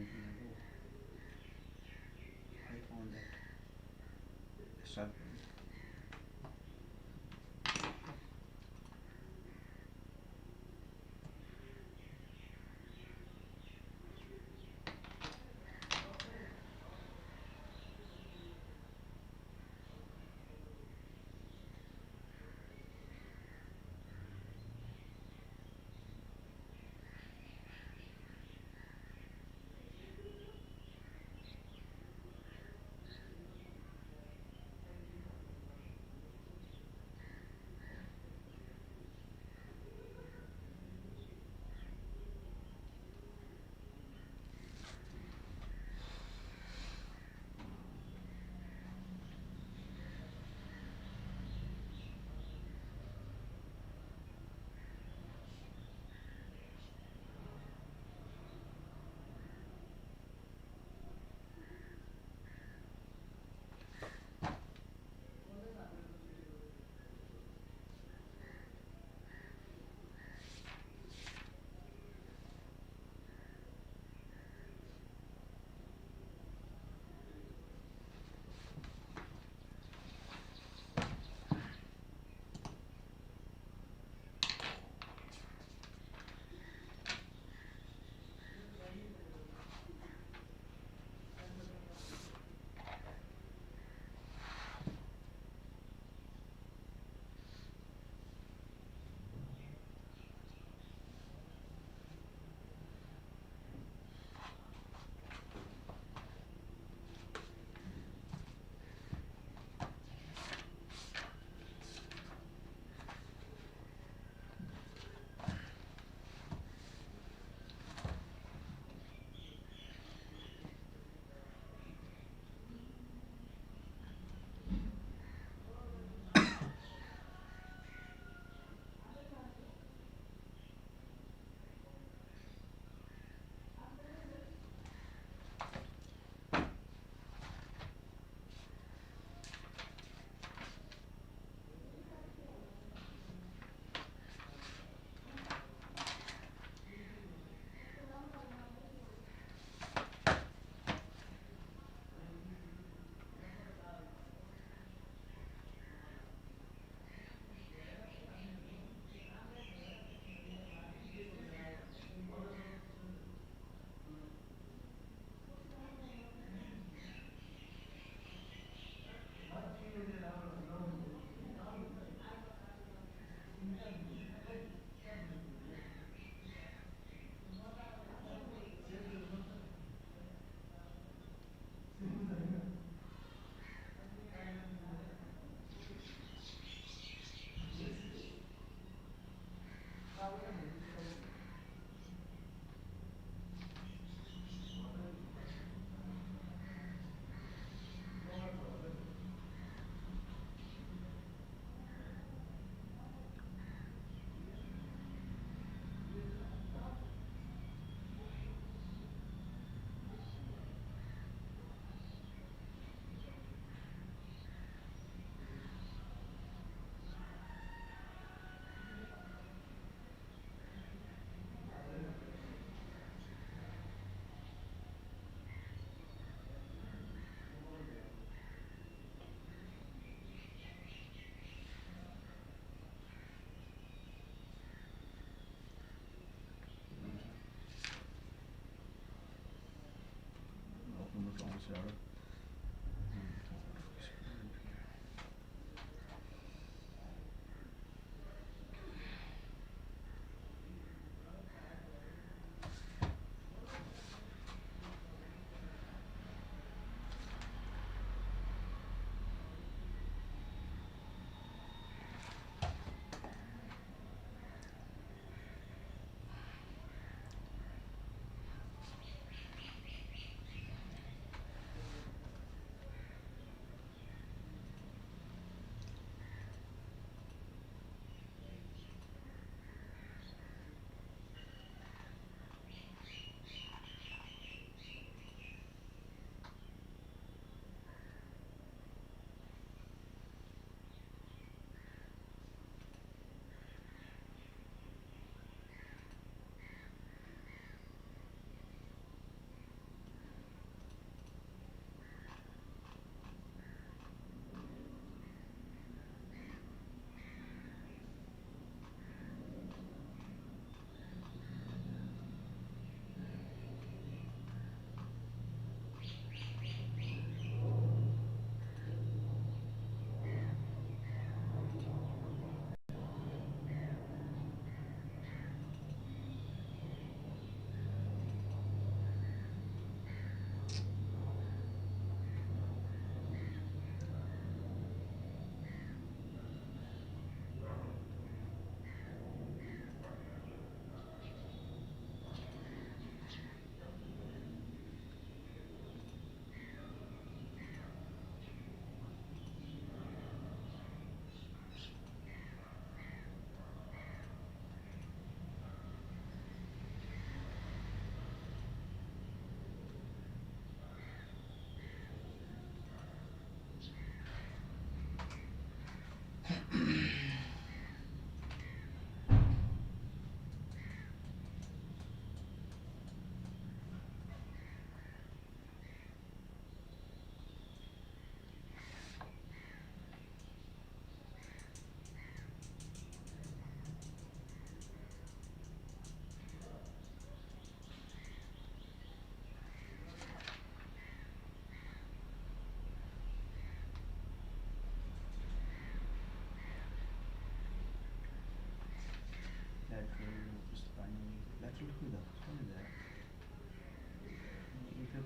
oh, I found that. Start.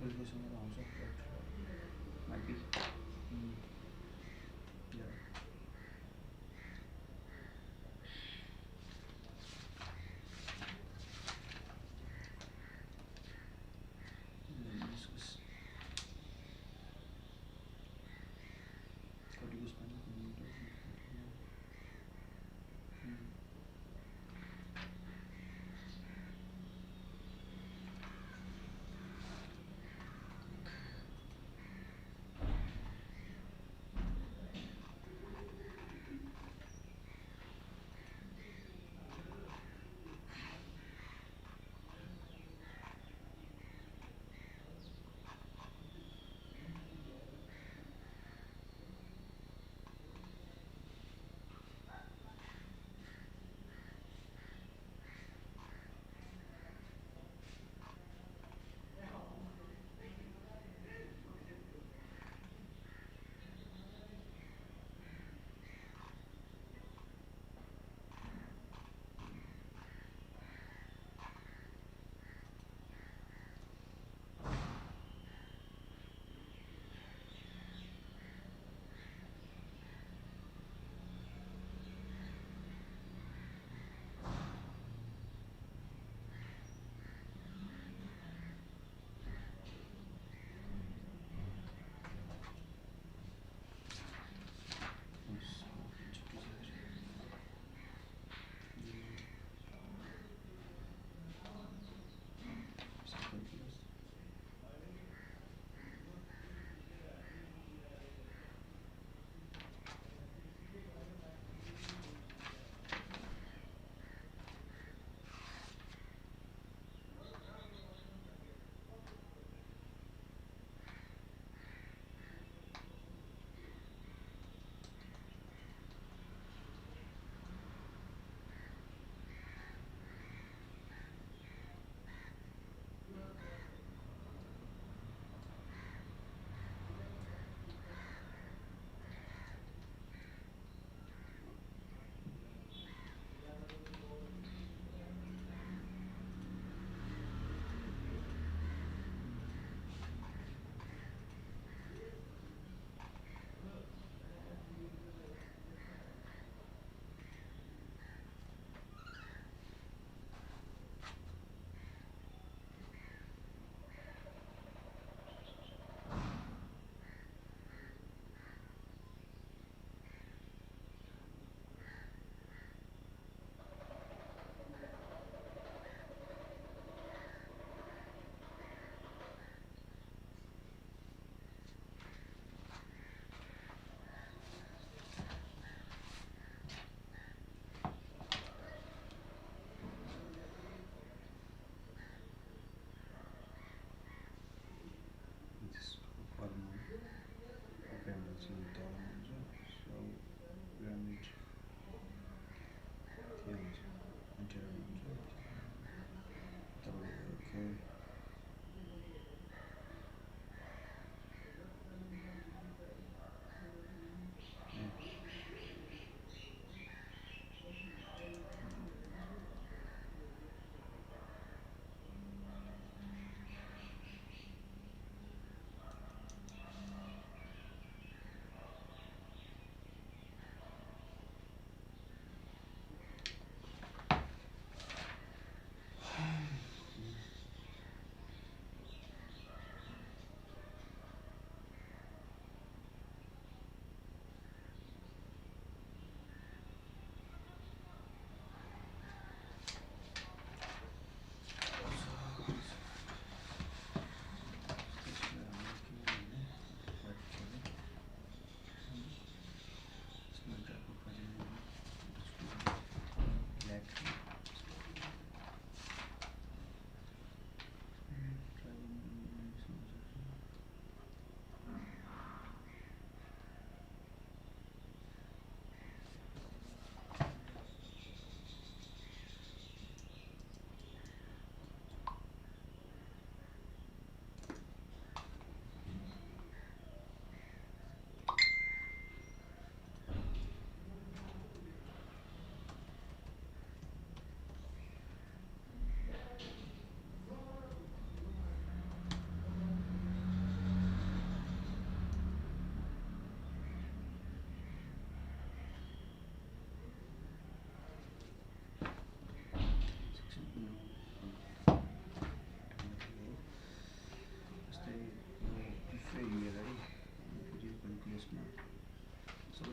corticosteroid also, but might be. Yeah. Let me discuss corticosteroid.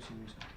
Simi छ